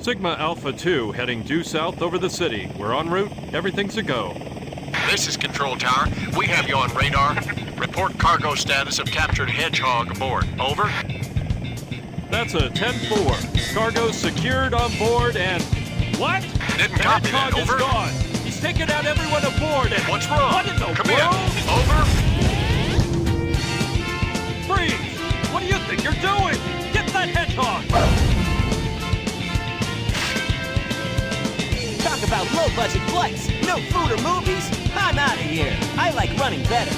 Sigma Alpha 2 heading due south over the city. We're en route. Everything's a go. This is Control Tower. We have you on radar. Report cargo status of captured Hedgehog aboard. Over. That's a 10-4. Cargo secured on board and... What? Didn't The copy Hedgehog that. Over. is gone. He's taken out everyone aboard and... What's wrong? What in the Come world? in. Over. Freeze! What do you think you're doing? Get that Hedgehog! Talk about low-budget flights, no food or movies. I'm out of here. I like running better.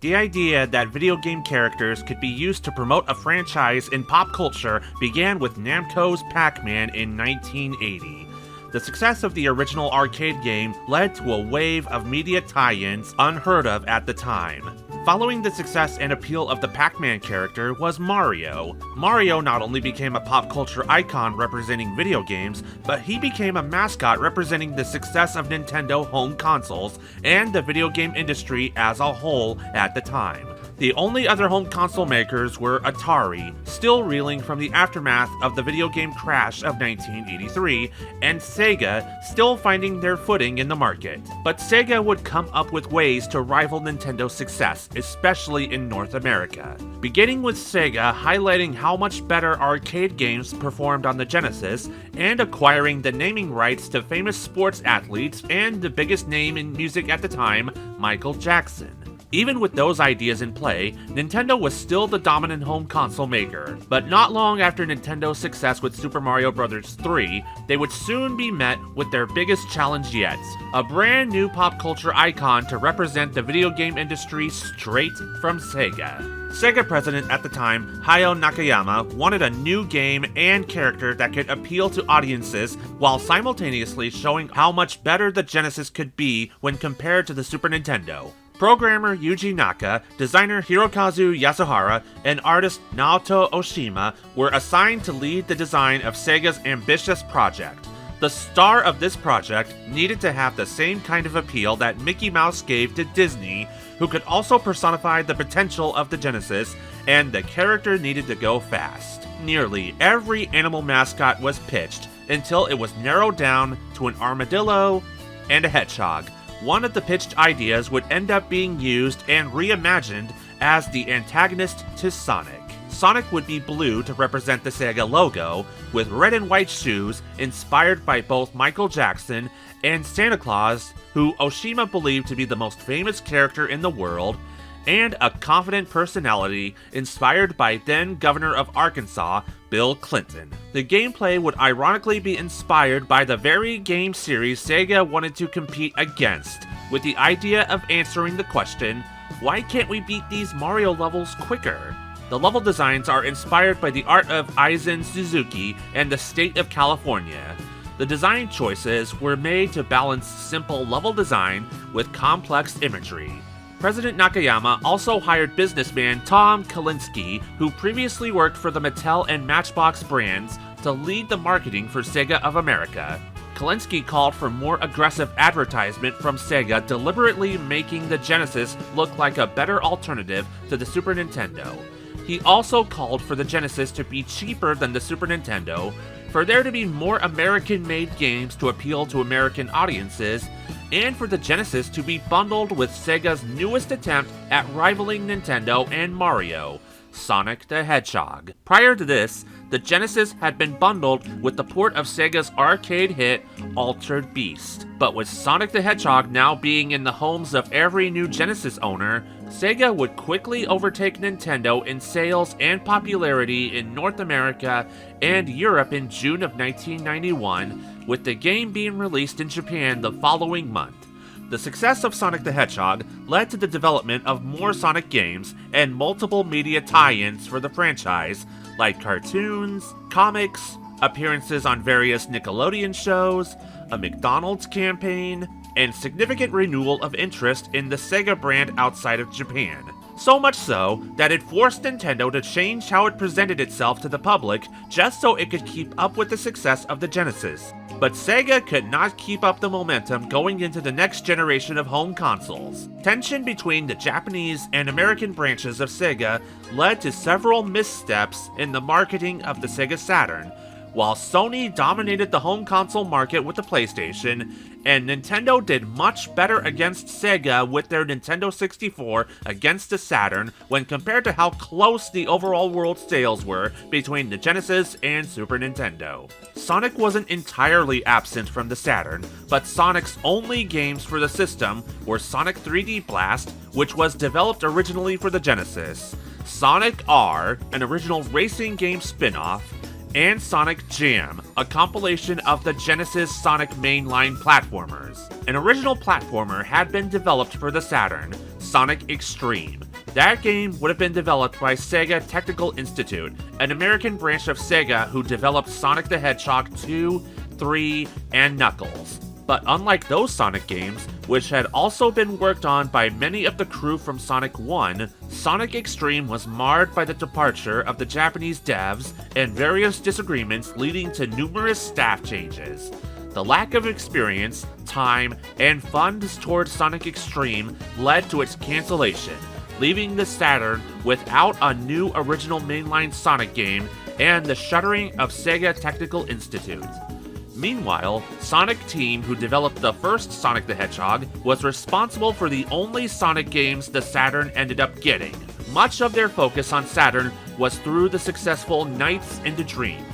The idea that video game characters could be used to promote a franchise in pop culture began with Namco's Pac-Man in 1980. The success of the original arcade game led to a wave of media tie-ins unheard of at the time. Following the success and appeal of the Pac-Man character was Mario. Mario not only became a pop culture icon representing video games, but he became a mascot representing the success of Nintendo home consoles and the video game industry as a whole at the time. The only other home console makers were Atari, still reeling from the aftermath of the video game crash of 1983, and SEGA, still finding their footing in the market. But SEGA would come up with ways to rival Nintendo's success, especially in North America. Beginning with SEGA highlighting how much better arcade games performed on the Genesis, and acquiring the naming rights to famous sports athletes and the biggest name in music at the time, Michael Jackson. Even with those ideas in play, Nintendo was still the dominant home console maker. But not long after Nintendo's success with Super Mario Bros. 3, they would soon be met with their biggest challenge yet, a brand new pop culture icon to represent the video game industry straight from SEGA. SEGA president at the time, Hayao Nakayama, wanted a new game and character that could appeal to audiences while simultaneously showing how much better the Genesis could be when compared to the Super Nintendo. Programmer Yuji Naka, designer Hirokazu Yasuhara, and artist Naoto Oshima were assigned to lead the design of SEGA's ambitious project. The star of this project needed to have the same kind of appeal that Mickey Mouse gave to Disney, who could also personify the potential of the Genesis, and the character needed to go fast. Nearly every animal mascot was pitched until it was narrowed down to an armadillo and a hedgehog. One of the pitched ideas would end up being used and reimagined as the antagonist to Sonic. Sonic would be blue to represent the SEGA logo, with red and white shoes inspired by both Michael Jackson and Santa Claus, who Oshima believed to be the most famous character in the world, and a confident personality inspired by then-Governor of Arkansas, Bill Clinton. The gameplay would ironically be inspired by the very game series SEGA wanted to compete against, with the idea of answering the question, why can't we beat these Mario levels quicker? The level designs are inspired by the art of Aizen Suzuki and the state of California. The design choices were made to balance simple level design with complex imagery. President Nakayama also hired businessman Tom Kalinske, who previously worked for the Mattel and Matchbox brands, to lead the marketing for SEGA of America. Kalinske called for more aggressive advertisement from SEGA, deliberately making the Genesis look like a better alternative to the Super Nintendo. He also called for the Genesis to be cheaper than the Super Nintendo, for there to be more American-made games to appeal to American audiences, and for the Genesis to be bundled with SEGA's newest attempt at rivaling Nintendo and Mario, Sonic the Hedgehog. Prior to this, the Genesis had been bundled with the port of SEGA's arcade hit, Altered Beast. But with Sonic the Hedgehog now being in the homes of every new Genesis owner, SEGA would quickly overtake Nintendo in sales and popularity in North America and Europe in June of 1991, with the game being released in Japan the following month. The success of Sonic the Hedgehog led to the development of more Sonic games and multiple media tie-ins for the franchise, like cartoons, comics, appearances on various Nickelodeon shows, a McDonald's campaign, and significant renewal of interest in the SEGA brand outside of Japan. So much so that it forced Nintendo to change how it presented itself to the public just so it could keep up with the success of the Genesis. But Sega could not keep up the momentum going into the next generation of home consoles. Tension between the Japanese and American branches of Sega led to several missteps in the marketing of the Sega Saturn, while Sony dominated the home console market with the PlayStation, and Nintendo did much better against Sega with their Nintendo 64 against the Saturn when compared to how close the overall world sales were between the Genesis and Super Nintendo. Sonic wasn't entirely absent from the Saturn, but Sonic's only games for the system were Sonic 3D Blast, which was developed originally for the Genesis, Sonic R, an original racing game spin-off, and Sonic Jam, a compilation of the Genesis Sonic mainline platformers. An original platformer had been developed for the Saturn, Sonic Extreme. That game would have been developed by Sega Technical Institute, an American branch of Sega who developed Sonic the Hedgehog 2, 3, and Knuckles. But unlike those Sonic games, which had also been worked on by many of the crew from Sonic 1, Sonic Extreme was marred by the departure of the Japanese devs and various disagreements leading to numerous staff changes. The lack of experience, time, and funds towards Sonic Extreme led to its cancellation, leaving the Saturn without a new original mainline Sonic game and the shuttering of Sega Technical Institute. Meanwhile, Sonic Team, who developed the first Sonic the Hedgehog, was responsible for the only Sonic games the Saturn ended up getting. Much of their focus on Saturn was through the successful Nights into Dreams.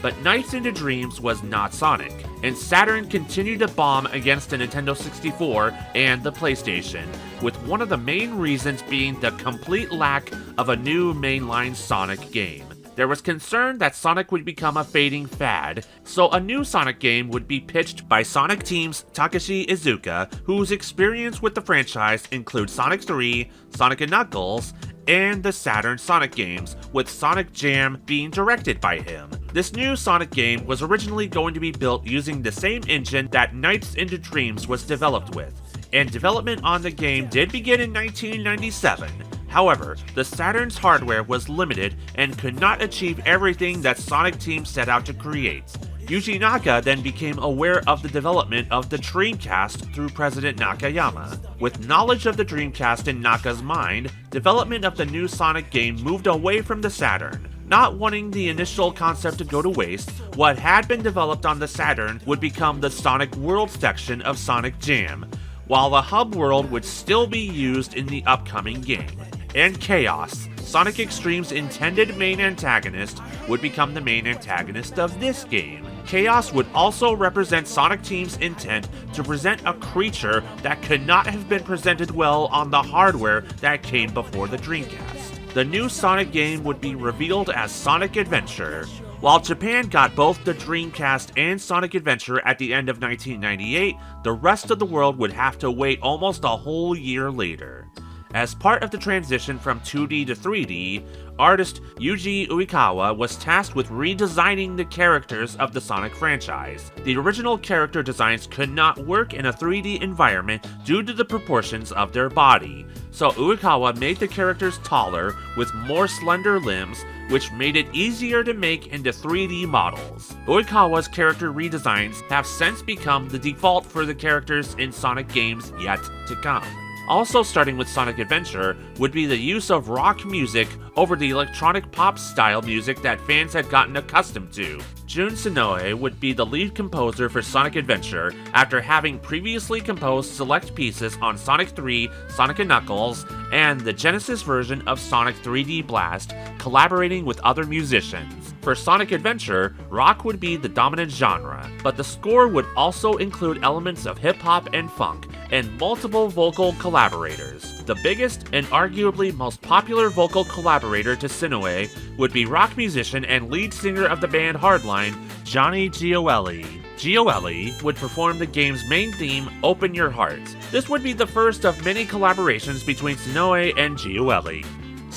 But Nights into Dreams was not Sonic, and Saturn continued to bomb against the Nintendo 64 and the PlayStation, with one of the main reasons being the complete lack of a new mainline Sonic game. There was concern that Sonic would become a fading fad, so a new Sonic game would be pitched by Sonic Team's Takashi Iizuka, whose experience with the franchise includes Sonic 3, Sonic & Knuckles, and the Saturn Sonic games, with Sonic Jam being directed by him. This new Sonic game was originally going to be built using the same engine that Nights into Dreams was developed with, and development on the game did begin in 1997. However, the Saturn's hardware was limited and could not achieve everything that Sonic Team set out to create. Yuji Naka then became aware of the development of the Dreamcast through President Nakayama. With knowledge of the Dreamcast in Naka's mind, development of the new Sonic game moved away from the Saturn. Not wanting the initial concept to go to waste, what had been developed on the Saturn would become the Sonic World section of Sonic Jam, while the hub world would still be used in the upcoming game. And Chaos, Sonic Extreme's intended main antagonist, would become the main antagonist of this game. Chaos would also represent Sonic Team's intent to present a creature that could not have been presented well on the hardware that came before the Dreamcast. The new Sonic game would be revealed as Sonic Adventure. While Japan got both the Dreamcast and Sonic Adventure at the end of 1998, the rest of the world would have to wait almost a whole year later. As part of the transition from 2D to 3D, artist Yuji Uekawa was tasked with redesigning the characters of the Sonic franchise. The original character designs could not work in a 3D environment due to the proportions of their body, so Uekawa made the characters taller with more slender limbs, which made it easier to make into 3D models. Uekawa's character redesigns have since become the default for the characters in Sonic games yet to come. Also starting with Sonic Adventure would be the use of rock music over the electronic pop style music that fans had gotten accustomed to. Jun Senoue would be the lead composer for Sonic Adventure after having previously composed select pieces on Sonic 3, Sonic & Knuckles, and the Genesis version of Sonic 3D Blast, collaborating with other musicians. For Sonic Adventure, rock would be the dominant genre, but the score would also include elements of hip-hop and funk, and multiple vocal collaborators. The biggest and arguably most popular vocal collaborator to Senoue would be rock musician and lead singer of the band Hardline, Johnny Gioeli. Gioeli would perform the game's main theme, Open Your Heart. This would be the first of many collaborations between Senoue and Gioeli.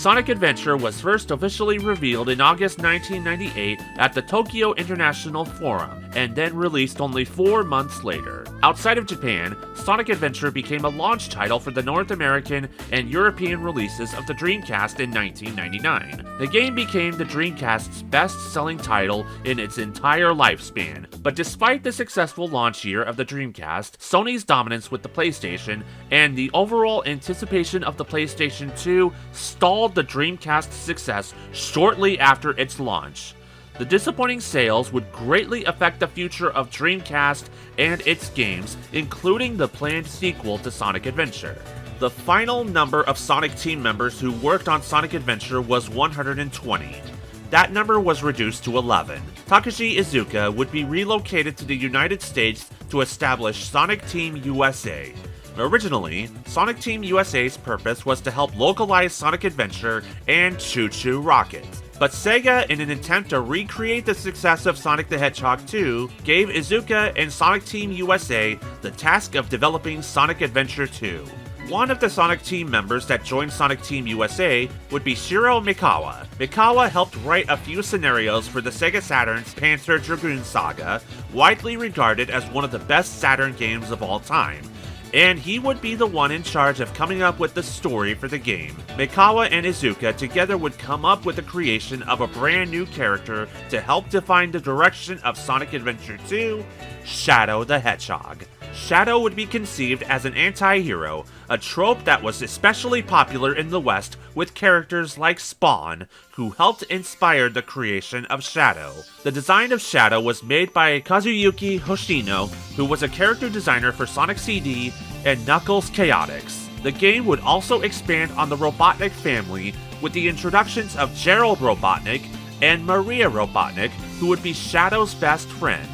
Sonic Adventure was first officially revealed in August 1998 at the Tokyo International Forum, and then released only 4 months later. Outside of Japan, Sonic Adventure became a launch title for the North American and European releases of the Dreamcast in 1999. The game became the Dreamcast's best-selling title in its entire lifespan, but despite the successful launch year of the Dreamcast, Sony's dominance with the PlayStation, and the overall anticipation of the PlayStation 2 stalled the Dreamcast's success shortly after its launch. The disappointing sales would greatly affect the future of Dreamcast and its games, including the planned sequel to Sonic Adventure. The final number of Sonic team members who worked on Sonic Adventure was 120. That number was reduced to 11. Takashi Iizuka would be relocated to the United States to establish Sonic Team USA. Originally, Sonic Team USA's purpose was to help localize Sonic Adventure and Choo Choo Rocket. But SEGA, in an attempt to recreate the success of Sonic the Hedgehog 2, gave Iizuka and Sonic Team USA the task of developing Sonic Adventure 2. One of the Sonic team members that joined Sonic Team USA would be Shiro Mikawa. Mikawa helped write a few scenarios for the Sega Saturn's Panzer Dragoon Saga, widely regarded as one of the best Saturn games of all time, and he would be the one in charge of coming up with the story for the game. Mikawa and Iizuka together would come up with the creation of a brand new character to help define the direction of Sonic Adventure 2, Shadow the Hedgehog. Shadow would be conceived as an anti-hero, a trope that was especially popular in the West with characters like Spawn, who helped inspire the creation of Shadow. The design of Shadow was made by Kazuyuki Hoshino, who was a character designer for Sonic CD and Knuckles Chaotix. The game would also expand on the Robotnik family with the introductions of Gerald Robotnik and Maria Robotnik, who would be Shadow's best friend.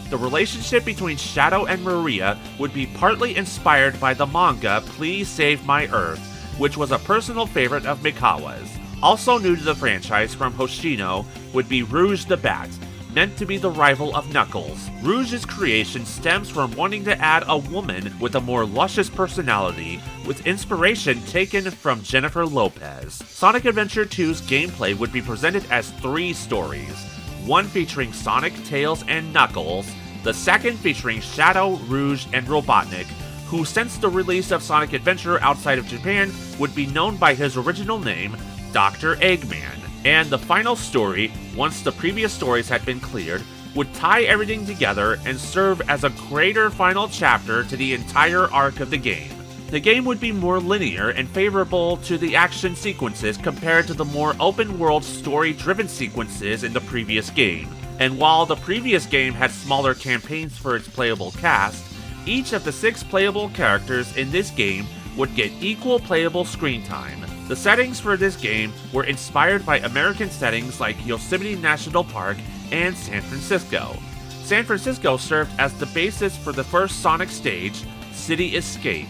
The relationship between Shadow and Maria would be partly inspired by the manga Please Save My Earth, which was a personal favorite of Mikawa's. Also new to the franchise from Hoshino would be Rouge the Bat, meant to be the rival of Knuckles. Rouge's creation stems from wanting to add a woman with a more luscious personality, with inspiration taken from Jennifer Lopez. Sonic Adventure 2's gameplay would be presented as 3 stories. One featuring Sonic, Tails, and Knuckles, the second featuring Shadow, Rouge, and Robotnik, who since the release of Sonic Adventure outside of Japan would be known by his original name, Dr. Eggman. And the final story, once the previous stories had been cleared, would tie everything together and serve as a greater final chapter to the entire arc of the game. The game would be more linear and favorable to the action sequences compared to the more open-world story-driven sequences in the previous game. And while the previous game had smaller campaigns for its playable cast, each of the 6 playable characters in this game would get equal playable screen time. The settings for this game were inspired by American settings like Yosemite National Park and San Francisco. San Francisco served as the basis for the first Sonic stage, City Escape.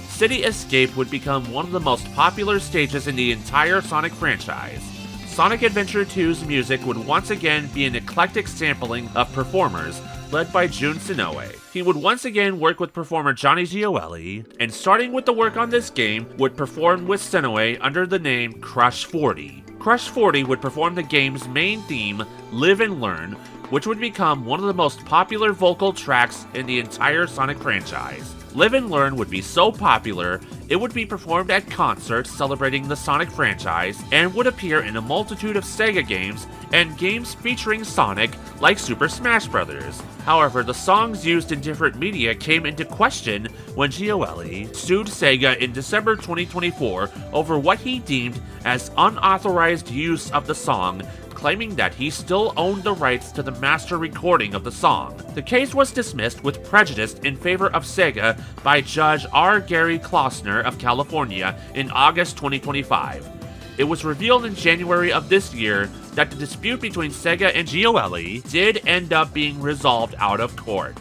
City Escape would become one of the most popular stages in the entire Sonic franchise. Sonic Adventure 2's music would once again be an eclectic sampling of performers, led by Jun Senoue. He would once again work with performer Johnny Gioeli, and starting with the work on this game, would perform with Senoue under the name Crush 40. Crush 40 would perform the game's main theme, Live and Learn, which would become one of the most popular vocal tracks in the entire Sonic franchise. Live and Learn would be so popular, it would be performed at concerts celebrating the Sonic franchise, and would appear in a multitude of SEGA games and games featuring Sonic, like Super Smash Bros. However, the songs used in different media came into question when Gioeli sued SEGA in December 2024 over what he deemed as unauthorized use of the song, claiming that he still owned the rights to the master recording of the song. The case was dismissed with prejudice in favor of SEGA by Judge R. Gary Klossner of California in August 2025. It was revealed in January of this year that the dispute between SEGA and Gioeli did end up being resolved out of court.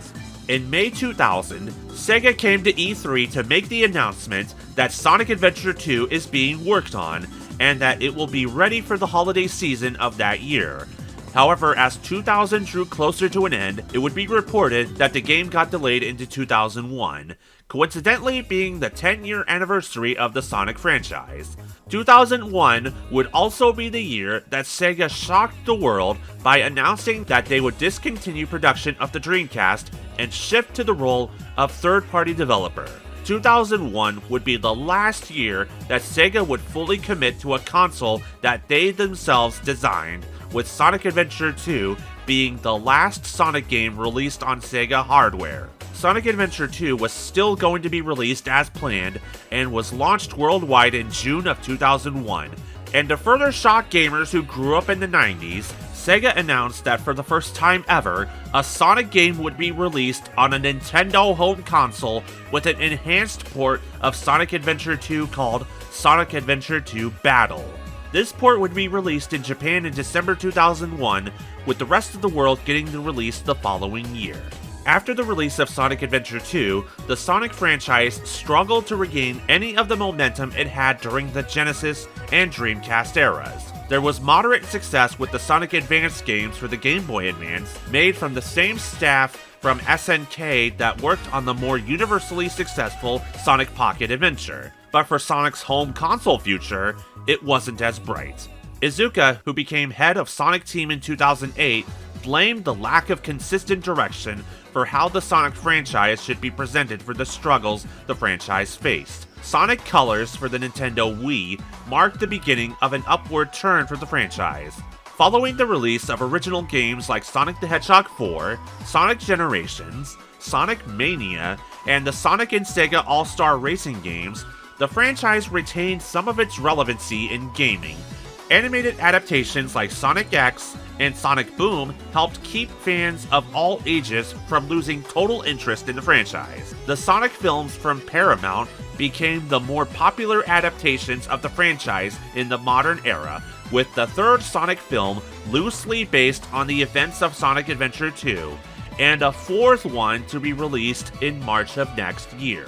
In May 2000, SEGA came to E3 to make the announcement that Sonic Adventure 2 is being worked on, and that it will be ready for the holiday season of that year. However, as 2000 drew closer to an end, it would be reported that the game got delayed into 2001, coincidentally being the 10-year anniversary of the Sonic franchise. 2001 would also be the year that Sega shocked the world by announcing that they would discontinue production of the Dreamcast and shift to the role of third-party developer. 2001 would be the last year that Sega would fully commit to a console that they themselves designed, with Sonic Adventure 2 being the last Sonic game released on Sega hardware. Sonic Adventure 2 was still going to be released as planned and was launched worldwide in June of 2001. And to further shock gamers who grew up in the 90s, Sega announced that for the first time ever, a Sonic game would be released on a Nintendo home console with an enhanced port of Sonic Adventure 2 called Sonic Adventure 2 Battle. This port would be released in Japan in December 2001, with the rest of the world getting the release the following year. After the release of Sonic Adventure 2, the Sonic franchise struggled to regain any of the momentum it had during the Genesis and Dreamcast eras. There was moderate success with the Sonic Advance games for the Game Boy Advance, made from the same staff from SNK that worked on the more universally successful Sonic Pocket Adventure. But for Sonic's home console future, it wasn't as bright. Iizuka, who became head of Sonic Team in 2008, blamed the lack of consistent direction for how the Sonic franchise should be presented for the struggles the franchise faced. Sonic Colors for the Nintendo Wii marked the beginning of an upward turn for the franchise. Following the release of original games like Sonic the Hedgehog 4, Sonic Generations, Sonic Mania, and the Sonic and Sega All-Star Racing games, the franchise retained some of its relevancy in gaming. Animated adaptations like Sonic X and Sonic Boom helped keep fans of all ages from losing total interest in the franchise. The Sonic films from Paramount became the more popular adaptations of the franchise in the modern era, with the third Sonic film loosely based on the events of Sonic Adventure 2, and a fourth one to be released in March of next year.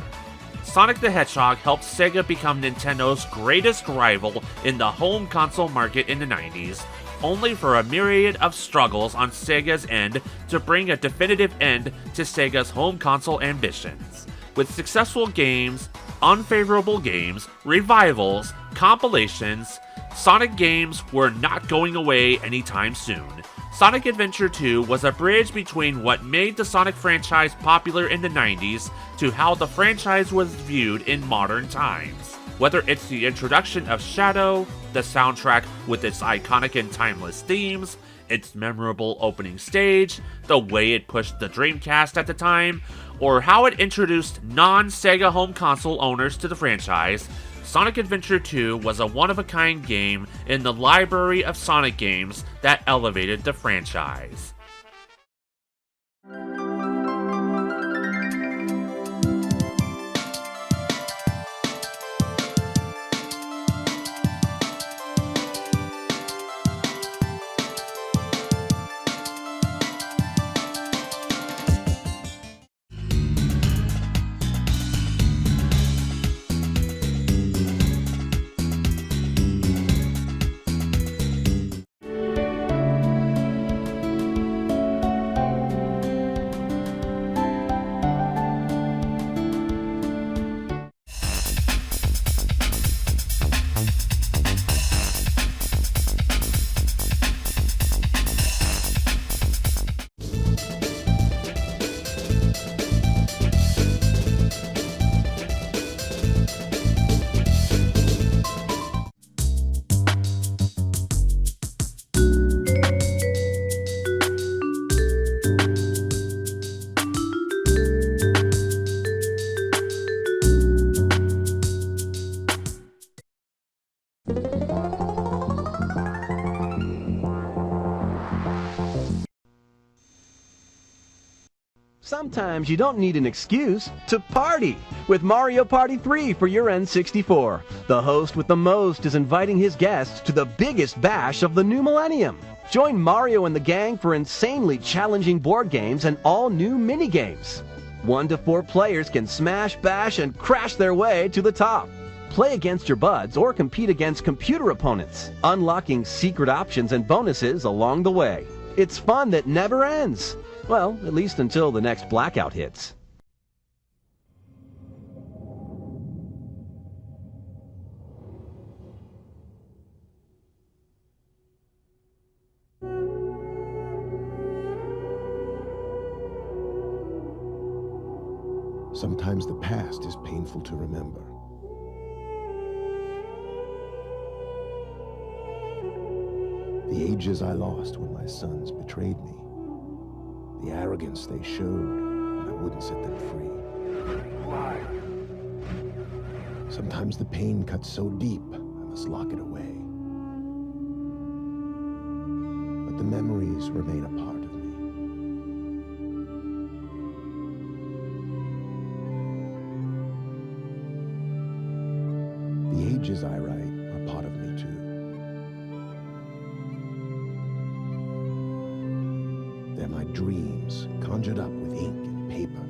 Sonic the Hedgehog helped Sega become Nintendo's greatest rival in the home console market in the 90s, only for a myriad of struggles on Sega's end to bring a definitive end to Sega's home console ambitions. With successful games, unfavorable games, revivals, compilations, Sonic games were not going away anytime soon. Sonic Adventure 2 was a bridge between what made the Sonic franchise popular in the 90s to how the franchise was viewed in modern times. Whether it's the introduction of Shadow, the soundtrack with its iconic and timeless themes, its memorable opening stage, the way it pushed the Dreamcast at the time, or how it introduced non-Sega home console owners to the franchise, Sonic Adventure 2 was a one-of-a-kind game in the library of Sonic games that elevated the franchise. Sometimes you don't need an excuse to party with Mario Party 3 for your N64. The host with the most is inviting his guests to the biggest bash of the new millennium. Join Mario and the gang for insanely challenging board games and all new mini-games. 1 to 4 players can smash, bash, and crash their way to the top. play against your buds, or compete against computer opponents, unlocking secret options and bonuses along the way. It's fun that never ends. Well, at least until the next blackout hits. Sometimes the past is painful to remember. The ages I lost when my sons betrayed me. The arrogance they showed when I wouldn't set them free. Sometimes the pain cuts so deep, I must lock it away. But the memories remain a part of me. The ages I write are part of me too. They're my dreams, conjured up with ink and paper.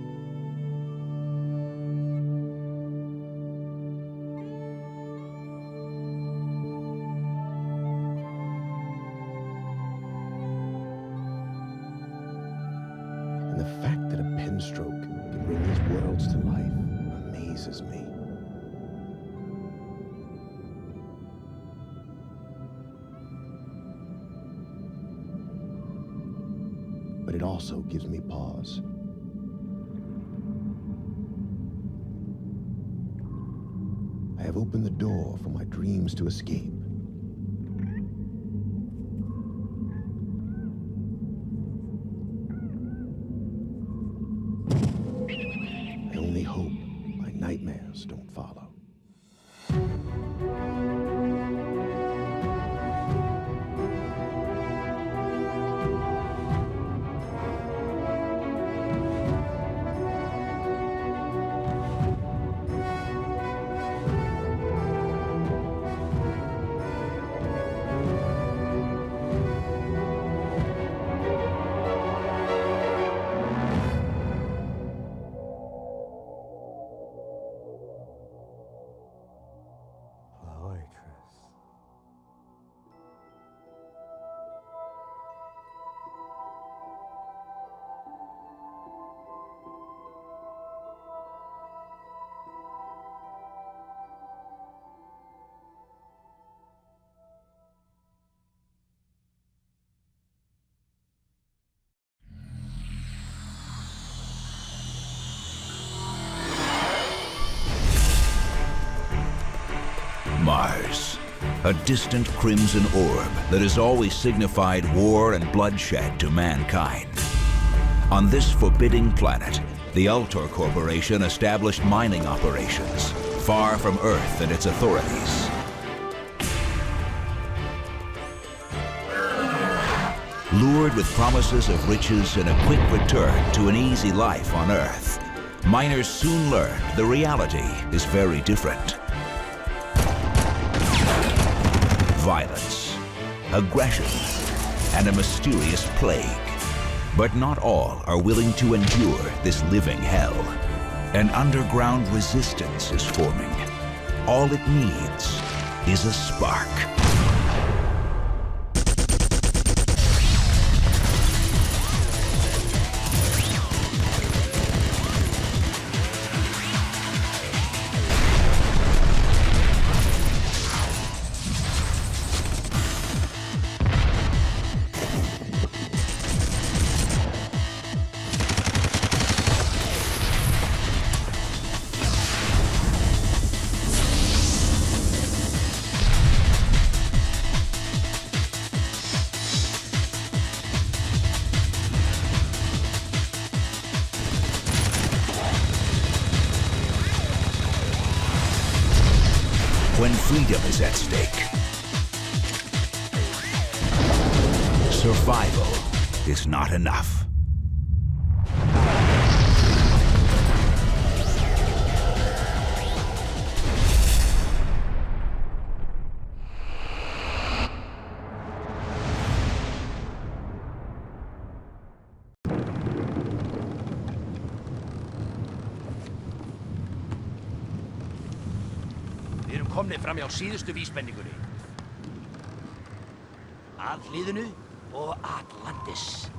And the fact that a pen stroke can bring these worlds to life amazes me. But it also gives me pause. I have opened the door for my dreams to escape. I only hope my nightmares don't follow. Mars, a distant crimson orb that has always signified war and bloodshed to mankind. On this forbidding planet, the Ultor Corporation established mining operations, far from Earth and its authorities. Lured with promises of riches and a quick return to an easy life on Earth, miners soon learned the reality is very different. Violence, aggression, and a mysterious plague. But not all are willing to endure this living hell. An underground resistance is forming. All it needs is a spark. When freedom is at stake, survival is not enough. komnir fram hjá síðustu vísbendingunni. Að hliðinu og Atlantis.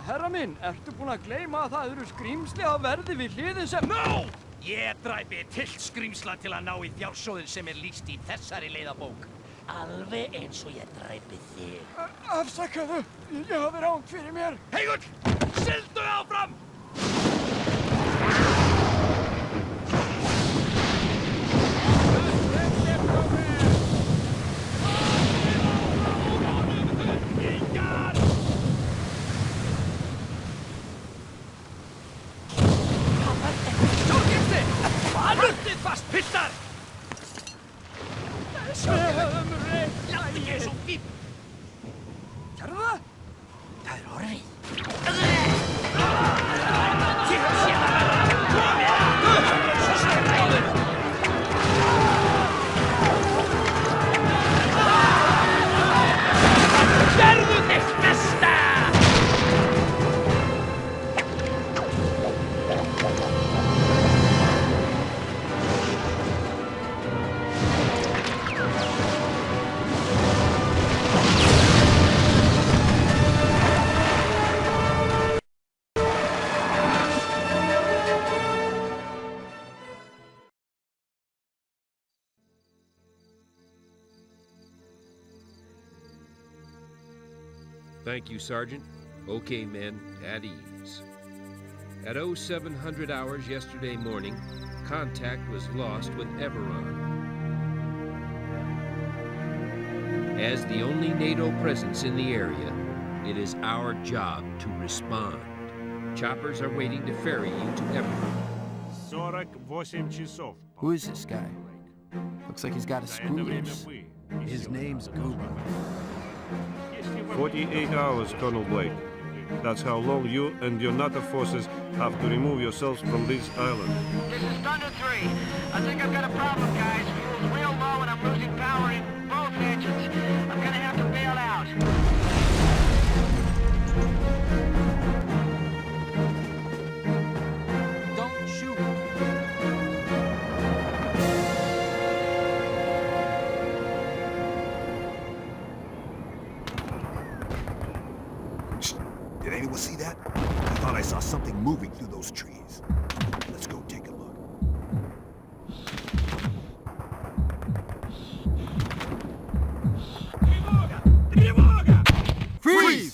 Herra minn, ertu búinn að gleyma að það eru skrýmsli á verði við hliðin sem... No! Ég dræpi tillt skrýmsla til að ná í fjársjóðin sem lýst í þessari leiðabók. Alveg eins og ég dræpi þig. Afsakaðu, ég hafi rangt fyrir mér. Heigull, sigldu áfram! Fast, piltar! Láttu ekki eins og fíp! Kærðu það? Það er horfið. Gerðu þitt besta! Thank you, Sergeant. Okay, men, at ease. At 0700 hours yesterday morning, contact was lost with Everon. As the only NATO presence in the area, it is our job to respond. Choppers are waiting to ferry you to Everon. 48 часов. Who is this guy? Looks like he's got a screw loose. His name's Gooba. 48 hours, Colonel Blake. That's how long you and your NATO forces have to remove yourselves from this island. This is Thunder 3. I think I've got a problem, guys. Fuel's real low and I'm losing power in both engines. I'm gonna have to bail out. Don't shoot. Did anyone see that? I thought I saw something moving through those trees. Let's go take a look. Freeze!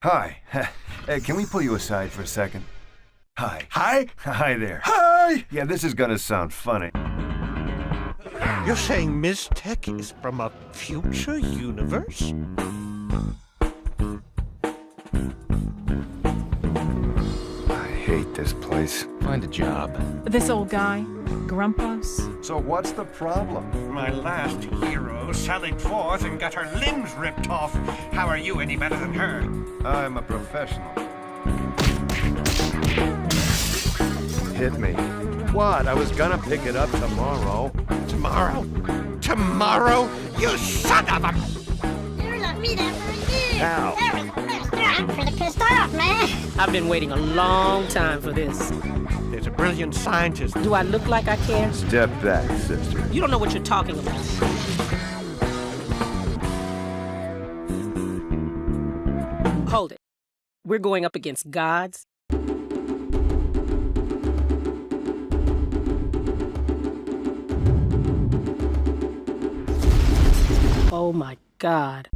Hi. Hey, can we pull you aside for a second? Hi. Hi? Hi there. Hi! Yeah, this is gonna sound funny. You're saying Ms. Tech is from a future universe? I hate this place. Find a job. This old guy, Grumpos. So what's the problem? My last hero sallied forth and got her limbs ripped off. How are you any better than her? I'm a professional. Hit me. What? I was gonna pick it up tomorrow. Tomorrow? Tomorrow? You son of a... You left me there for a year. Ow. I'm pretty pissed off, man. I've been waiting a long time for this. There's a brilliant scientist. Do I look like I care? Step back, sister. You don't know what you're talking about. Hold it. We're going up against gods? Oh my God.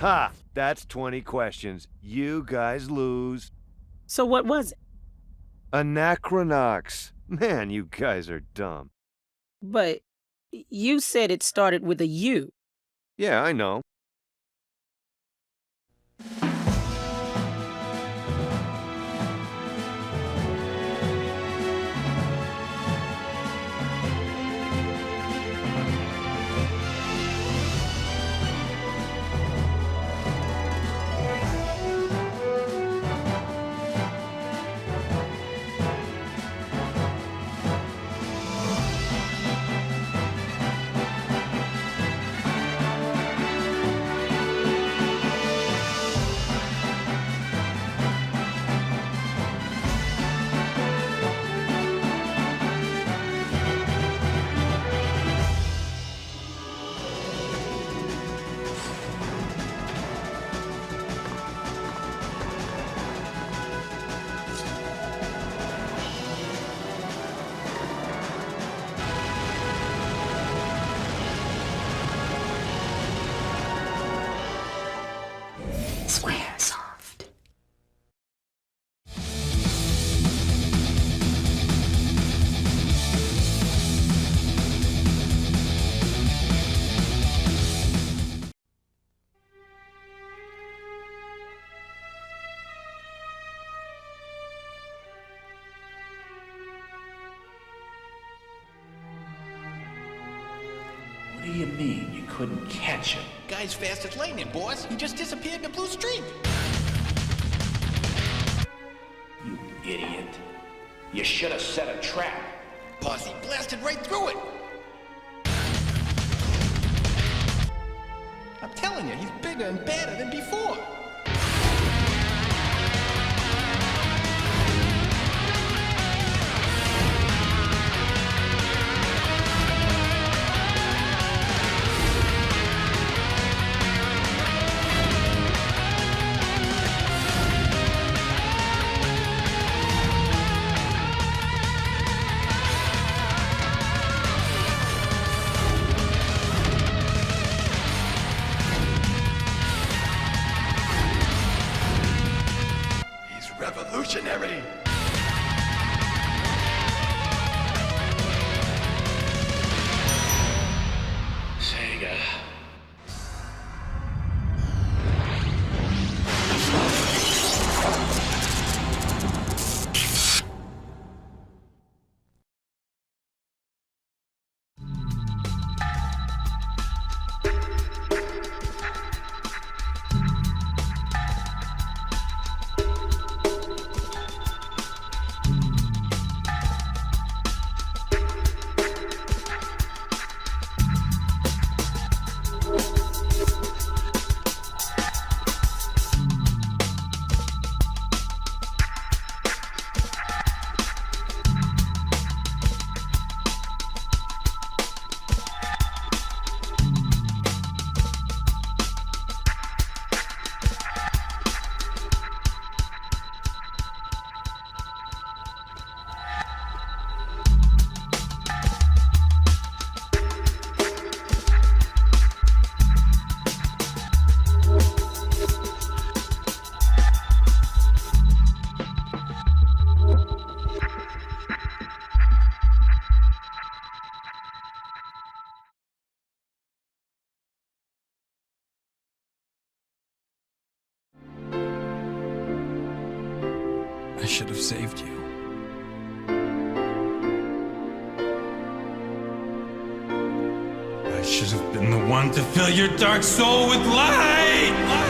Ha! That's 20 questions. You guys lose. So what was it? Anachronox. Man, you guys are dumb. But you said it started with a U. Yeah, I know. Squaresoft. What do you mean you couldn't catch him? Guy's fast as lightning, boss. He just disappeared in the blue streak. You idiot. You should have set a trap. Boss, he blasted right through it. I'm telling you, he's bigger and badder than before. Revolutionary! SEGA. I should have saved you. I should have been the one to fill your dark soul with light!